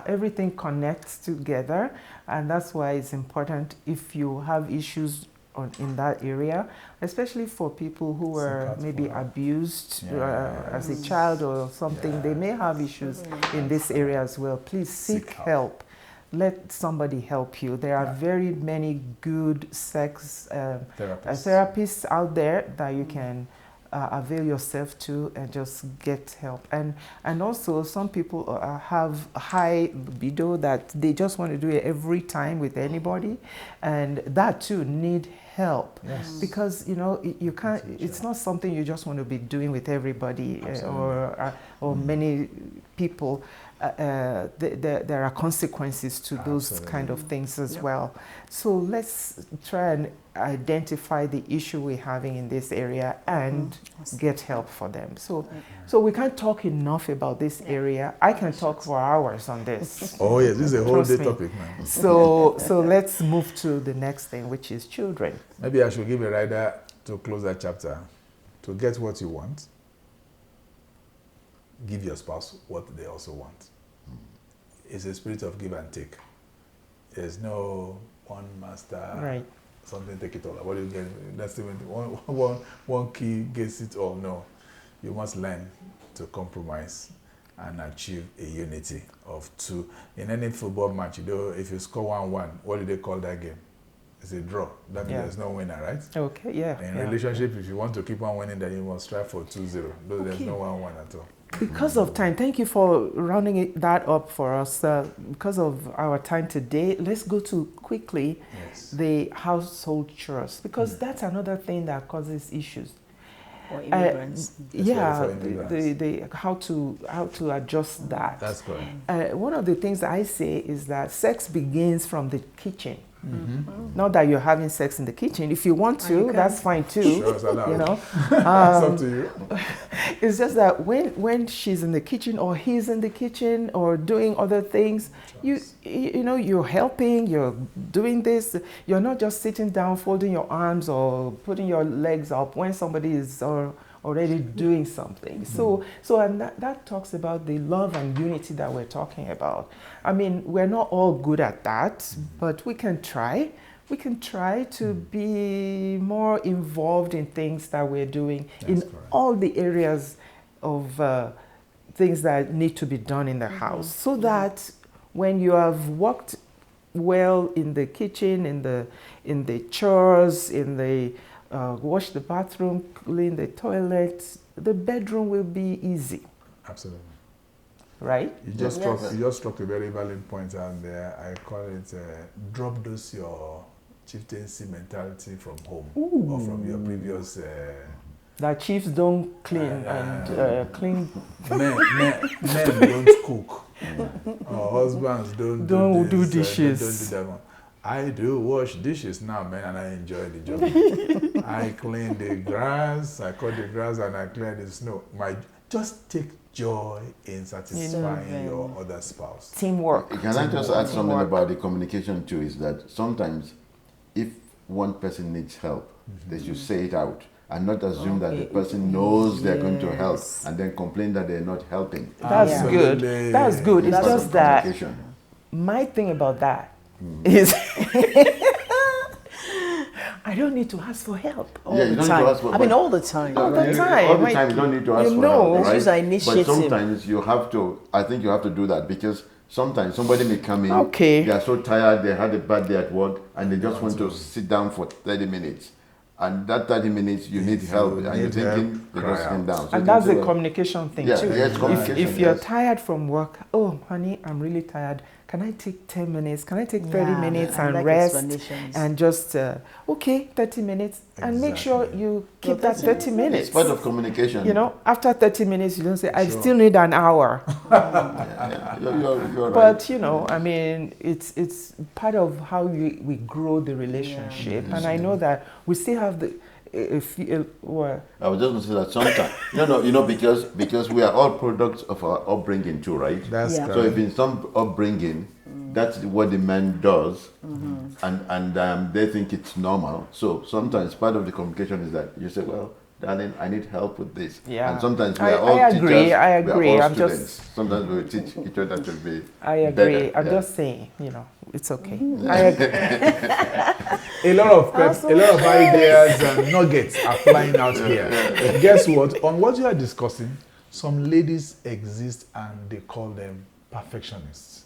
Speaker 1: everything connects together, and that's why it's important if you have issues in that area, especially for people who were maybe abused as a child or something. They may have issues in this area as well. Please seek help. Let somebody help you. There are very many good sex therapists out there that you can avail yourself to and just get help. And also some people have high libido that they just want to do it every time with anybody, and that too need help, because you can't. It's not something you just want to be doing with everybody or many people. There are consequences to those kind of things as well. So let's try and identify the issue we're having in this area and get help for them. So we can't talk enough about this area. I can talk for hours on this.
Speaker 3: Oh yes, this is a whole day topic, man.
Speaker 1: So let's move to the next thing, which is children.
Speaker 3: Maybe I should give a rider to close that chapter. To get what you want, give your spouse what they also want. It's a spirit of give and take. There's no one master, something take it all. What do you get? That's even one key gets it all. No, you must learn to compromise and achieve a unity of two. In any football match, if you score 1-1, what do they call that game? It's a draw. That means there's no winner, right?
Speaker 1: Okay,
Speaker 3: In relationship, if you want to keep on winning, then you must strive for 2-0. There's no 1-1 at all.
Speaker 1: Because of time, thank you for rounding that up for us. Because of our time today, let's go to quickly the household chores, because that's another thing that causes issues.
Speaker 2: For immigrants.
Speaker 1: How to adjust that.
Speaker 3: That's correct.
Speaker 1: One of the things I say is that sex begins from the kitchen. Not that you're having sex in the kitchen. If you want to, that's fine too.
Speaker 3: Sure, it's allowed. It's up to you.
Speaker 1: It's just that when she's in the kitchen or he's in the kitchen or doing other things, you're helping, you're doing this. You're not just sitting down, folding your arms or putting your legs up when somebody is already doing something. So and that talks about the love and unity that we're talking about. I mean, we're not all good at that, but we can try. We can try to be more involved in things that we're doing all the areas of things that need to be done in the house, so that when you have worked well in the kitchen, in the chores, in the wash the bathroom, clean the toilet, the bedroom will be easy.
Speaker 3: Absolutely.
Speaker 1: Right?
Speaker 3: You just struck a very valid point, and I call it drop those your chieftaincy mentality from home or from your previous.
Speaker 1: That chiefs don't clean and clean.
Speaker 3: Men don't cook. Or husbands don't do
Speaker 1: dishes.
Speaker 3: Don't do that one. I do wash dishes now, man, and I enjoy the job. I clean the grass, I cut the grass, and I clear the snow. Just take joy in satisfying your other spouse.
Speaker 1: Teamwork.
Speaker 4: Can I just add something about the communication too? Is that sometimes if one person needs help, they should say it out and not assume that the person knows they're going to help and then complain that they're not helping.
Speaker 1: That's good. That's good. It's just that my thing about that is I don't need to ask for help
Speaker 2: all the time. I mean, all the time.
Speaker 1: All the time.
Speaker 4: All the time, you don't need to ask for help, right?
Speaker 2: Use initiative.
Speaker 4: But sometimes you have to, I think you have to do that because sometimes somebody may come in, they are so tired, they had a bad day at work, and they just want to sit down for 30 minutes. And that 30 minutes, you need help, and you're thinking, they just sit down. So
Speaker 1: and that's a communication thing, too.
Speaker 4: If
Speaker 1: you're tired from work, oh, honey, I'm really tired. Can I take 10 minutes? Can I take 30 minutes and rest? And just, 30 minutes. And make sure you keep that 30 minutes.
Speaker 4: It's part of communication.
Speaker 1: You know, after 30 minutes, you don't say, I still need an hour.
Speaker 4: You're right.
Speaker 1: But, you know, I mean, it's part of how we grow the relationship. And I know that we still have the... I was
Speaker 4: just going to say that sometimes, because we are all products of our upbringing too, right? So if in some upbringing, that's what the man does, and they think it's normal. So sometimes part of the communication is that you say, well, darling, I need help with this. Yeah. And sometimes we are all teachers. I agree. We are all students. Sometimes we teach each other to be better.
Speaker 1: I'm just saying, you know, it's okay.
Speaker 3: I agree. a lot of ideas and nuggets are flying out here. Guess what? On what you are discussing, some ladies exist and they call them perfectionists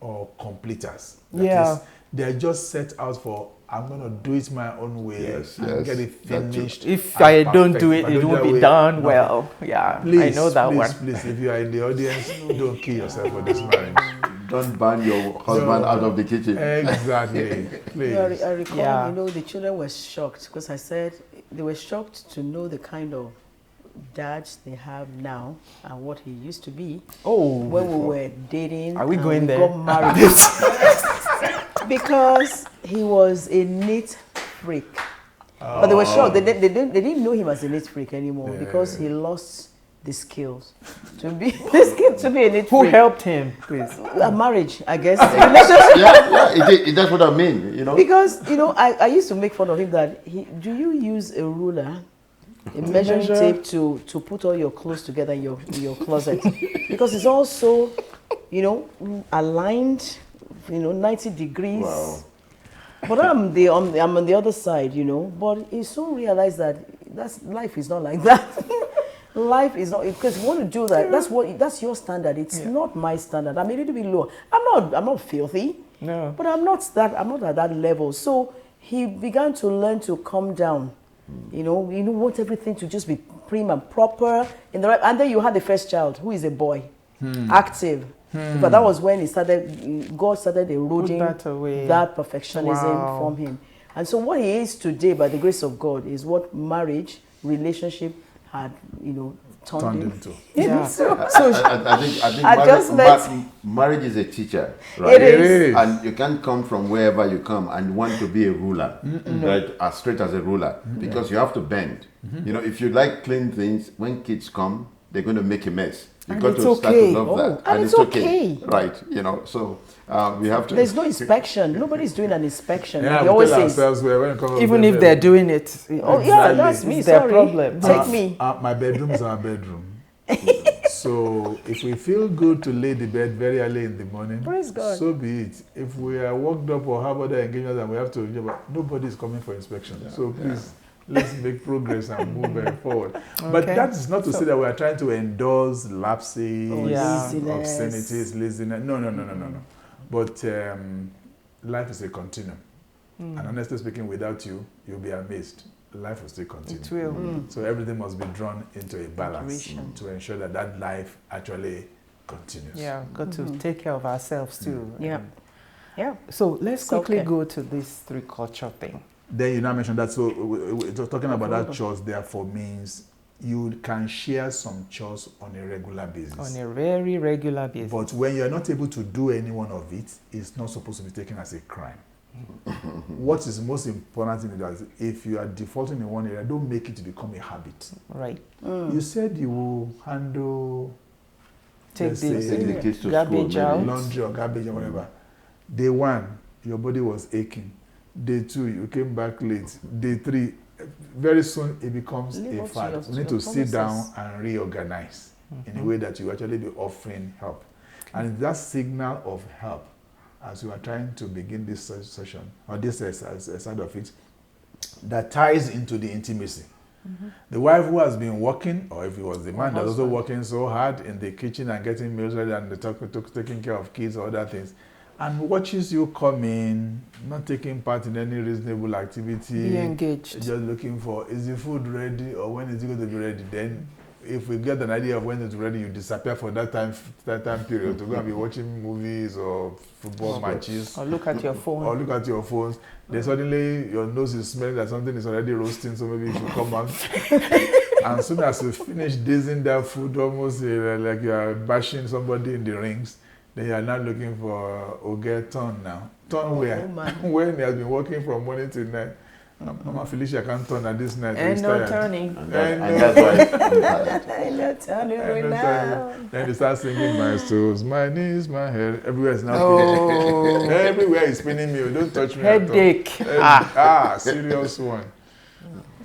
Speaker 3: or completers. That is, they're just set out for, I'm going to do it my own way and get it finished.
Speaker 1: If I don't do it, it won't be done well. Yeah,
Speaker 3: please,
Speaker 1: I know that one.
Speaker 3: Please, if you are in the audience, don't kill yourself for this marriage.
Speaker 4: Don't ban your husband out of the kitchen.
Speaker 3: Exactly. Please.
Speaker 2: I recall, the children were shocked because I said they were shocked to know the kind of dad they have now and what he used to be. When we were dating.
Speaker 1: Are we going there?
Speaker 2: Got married. Because he was a neat freak. But they were shocked. They didn't know him as a neat freak anymore because he lost the skills to be a neat freak.
Speaker 1: Who helped him, please?
Speaker 2: A marriage, I guess.
Speaker 4: That's what I mean.
Speaker 2: Because I used to make fun of him that do you use a ruler, a measuring tape to put all your clothes together in your closet? Because it's also aligned, 90 degrees. Wow. But I'm on the other side, But he soon realized that life is not like that. Life is not, because you want to do that. That's your standard. It's not my standard. I'm a little bit low. I'm not filthy.
Speaker 1: No.
Speaker 2: But I'm not at that level. So he began to learn to calm down. Want everything to just be prim and proper in the right. And then you had the first child, who is a boy, active. But that was when God started eroding that perfectionism from him. And so what he is today, by the grace of God, is what marriage, relationship had, turned into.
Speaker 4: Yeah. I think marriage is a teacher, right?
Speaker 2: It is.
Speaker 4: And you can't come from wherever you come and want to be a ruler, right? As straight as a ruler, because you have to bend. If you like clean things, when kids come, they're going to make a mess. You've got to start to love that.
Speaker 2: And it's okay.
Speaker 4: Right, so we have to...
Speaker 2: There's no inspection. Nobody's doing an inspection.
Speaker 3: Yeah,
Speaker 2: we always say,
Speaker 1: even if they're doing it.
Speaker 2: That's me,
Speaker 1: it's their problem.
Speaker 3: Take me. My bedroom is our bedroom. So if we feel good to lay the bed very early in the morning,
Speaker 2: praise God.
Speaker 3: So be it. If we are worked up or have other engagements and we have to, nobody's coming for inspection. So please... Let's make progress and move forward. But that is not to say that we are trying to endorse lapses, obscenities, laziness. No. But life is a continuum. And honestly speaking, without you, you'll be amazed. Life will still continue.
Speaker 1: It will.
Speaker 3: So everything must be drawn into a balance to ensure that life actually continues.
Speaker 1: Yeah, got to take care of ourselves too.
Speaker 2: Yeah.
Speaker 1: So let's quickly go to this 3 culture thing.
Speaker 3: Then you now mentioned that, so we're talking about that chores therefore means you can share some chores on a regular basis.
Speaker 1: On a very regular basis.
Speaker 3: But when you're not able to do any one of it, it's not supposed to be taken as a crime. what is most important thing is that if you are defaulting in one area, don't make it to become a habit.
Speaker 1: Right.
Speaker 3: You said you will handle,
Speaker 1: Take
Speaker 3: let's
Speaker 1: the
Speaker 3: say,
Speaker 4: Take the kids to
Speaker 1: garbage
Speaker 4: school,
Speaker 1: out.
Speaker 4: maybe.
Speaker 3: laundry or garbage or whatever. Day one, your body was aching. Day two, you came back late. Day three, very soon it becomes
Speaker 2: Live
Speaker 3: a
Speaker 2: up to
Speaker 3: fad.
Speaker 2: your-
Speaker 3: You need
Speaker 2: your
Speaker 3: to sit down
Speaker 2: promises.
Speaker 3: and reorganize in a way that you actually be offering help. And that signal of help, as you are trying to begin this session, or this side of it, that ties into the intimacy. The wife who has been working, or if it was the man that's also
Speaker 2: husband.
Speaker 3: working so hard in the kitchen and getting meals ready and taking care of kids or other things, and watches you come in, not taking part in any reasonable activity,
Speaker 1: Be engaged.
Speaker 3: just looking for, is the food ready or when is it going to be ready? Then if we get an idea of when it's ready, you disappear for that time period to go and be watching movies or football matches.
Speaker 1: Or look at your phone.
Speaker 3: Or look at your phones. Then suddenly your nose is smelling that something is already roasting, so maybe you should come out. And as soon as you finish dazing that food, almost like you are bashing somebody in the rings, then you are now looking for Oge turn now. Turn where? When he has been working from morning till night. Mama Felicia can't turn at this night.
Speaker 1: And
Speaker 3: he's
Speaker 1: no
Speaker 3: tired.
Speaker 1: turning.
Speaker 4: And
Speaker 3: And
Speaker 4: that's why I'm tired.
Speaker 2: I'm not telling
Speaker 3: And
Speaker 2: you
Speaker 3: no
Speaker 2: now.
Speaker 3: turning. Then they start singing my toes, my knees, my head. Everywhere is now
Speaker 1: Oh,
Speaker 3: spinning. Everywhere is spinning me. Don't touch me at all.
Speaker 1: headache.
Speaker 3: Serious one.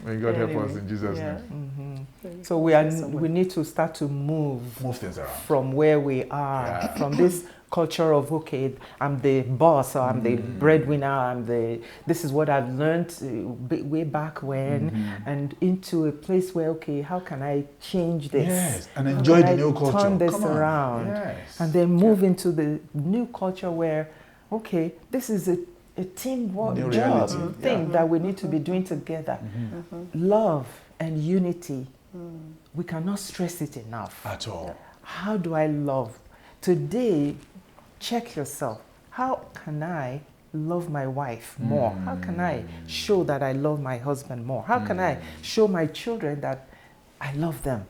Speaker 3: May God help us in Jesus'
Speaker 2: Yeah.
Speaker 3: name.
Speaker 1: So we need to start to move
Speaker 3: Move things around.
Speaker 1: from where we are,
Speaker 3: Yeah.
Speaker 1: from this culture of, okay, I'm the boss, or I'm the breadwinner, this is what I've learned way back when, and into a place where, okay, how can I change this?
Speaker 3: Yes, and
Speaker 1: How
Speaker 3: enjoy
Speaker 1: can
Speaker 3: the
Speaker 1: I
Speaker 3: new culture.
Speaker 1: turn this
Speaker 3: Come on.
Speaker 1: around?
Speaker 3: Yes.
Speaker 1: And then move into the new culture where, okay, this is a teamwork
Speaker 3: New
Speaker 1: job
Speaker 3: reality.
Speaker 1: thing
Speaker 3: Yeah.
Speaker 1: that we need to be doing together. Love and unity, we cannot stress it enough.
Speaker 3: At all.
Speaker 1: How do I love? Today, check yourself. How can I love my wife more? How can I show that I love my husband more? How can I show my children that I love them?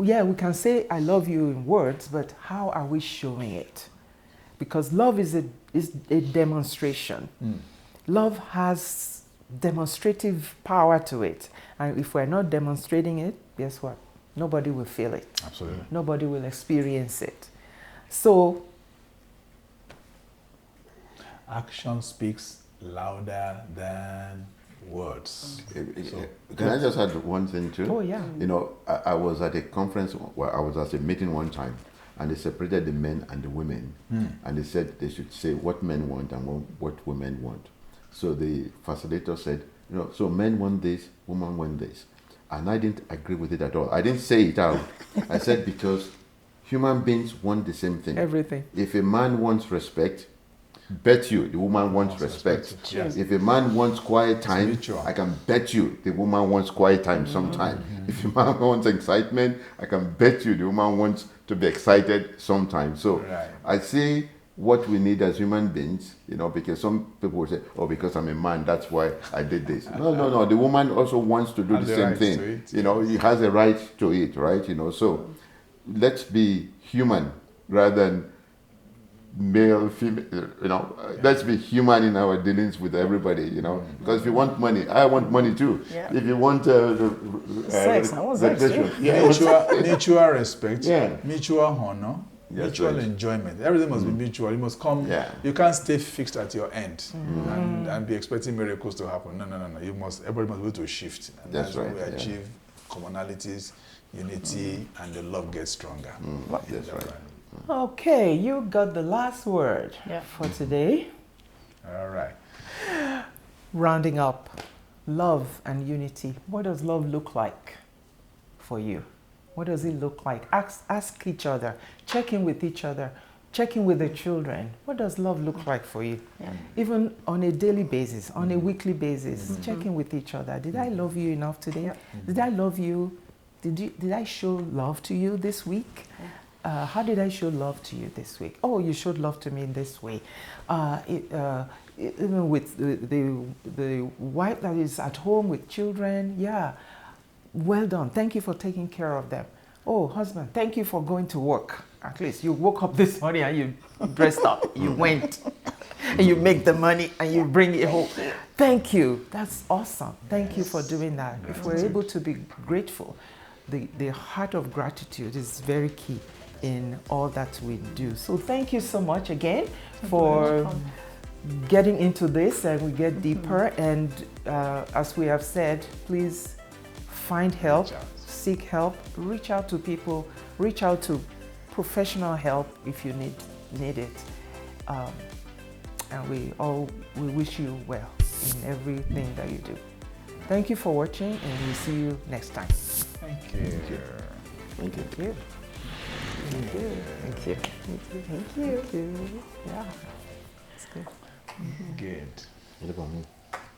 Speaker 1: Yeah, we can say I love you in words, but how are we showing it? Because love is a demonstration. Love has demonstrative power to it. And if we're not demonstrating it, guess what? Nobody will feel it.
Speaker 3: Absolutely.
Speaker 1: Nobody will experience it. So,
Speaker 3: Action speaks louder than words.
Speaker 4: Can I just add one thing too?
Speaker 1: oh yeah.
Speaker 4: You know, I was at a conference where I was at a meeting one time, and they separated the men and the women, and they said they should say what men want and what women want. So the facilitator said, you know, so men want this, women want this, and I didn't agree with it at all. I didn't say it out. I said because human beings want the same thing.
Speaker 1: Everything.
Speaker 4: If a man wants respect, bet you the woman wants respect.
Speaker 3: Yes.
Speaker 4: If a man wants quiet time,
Speaker 3: mutual.
Speaker 4: I can bet you the woman wants quiet time sometime. If a man wants excitement, I can bet you the woman wants to be excited sometime. So
Speaker 3: Right.
Speaker 4: I see what we need as human beings, you know, because some people will say, oh, because I'm a man, that's why I did this. No. The woman also wants to do
Speaker 3: Has
Speaker 4: the
Speaker 3: the
Speaker 4: same
Speaker 3: right
Speaker 4: thing.
Speaker 3: to it,
Speaker 4: You know, he has a right to it, right? You know, so let's be human rather than male, female, you know, let's be human in our dealings with everybody, you know, because if you want money, I want money too.
Speaker 2: Yeah.
Speaker 4: If you want
Speaker 2: Sex, I want sex too.
Speaker 3: Yeah, mutual respect,
Speaker 4: Yeah.
Speaker 3: mutual honor,
Speaker 4: Yes,
Speaker 3: mutual
Speaker 4: right.
Speaker 3: enjoyment. Everything must be mutual. You must come.
Speaker 4: Yeah.
Speaker 3: You can't stay fixed at your end and be expecting miracles to happen. No. You must. Everybody must be able to shift. And
Speaker 4: That's
Speaker 3: when
Speaker 4: right,
Speaker 3: we
Speaker 4: yeah.
Speaker 3: achieve commonalities, unity, and the love gets stronger.
Speaker 4: That's right.
Speaker 1: Okay, you got the last word
Speaker 2: Yeah.
Speaker 1: for today.
Speaker 3: All right.
Speaker 1: Rounding up, love and unity. What does love look like for you? What does it look like? Ask each other. Check in with each other. Check in with the children. What does love look like for you?
Speaker 2: Yeah.
Speaker 1: Even on a daily basis, on a weekly basis, check in with each other. Did I love you enough today? Did I love you? Did I show love to you this week? How did I show love to you this week? Oh, you showed love to me in this way. Even with the wife that is at home with children, yeah, well done. Thank you for taking care of them. Oh, husband, thank you for going to work. At least you woke up this morning and you dressed up. You went. and you make the money and you bring it home. Thank you. That's awesome. Thank you for doing that. If we're able to be grateful, the heart of gratitude is very key in all that we do. So thank you so much again for getting into this, and we get deeper. And as we have said, please find help, seek help, reach out to people, reach out to professional help if you need it. And we wish you well in everything that you do. Thank you for watching, and we'll see you next time.
Speaker 3: Thank you.
Speaker 1: Thank you. Thank you. Thank you. Thank you. Thank you. Thank you. Yeah. It's good.
Speaker 3: Good.
Speaker 4: What about me?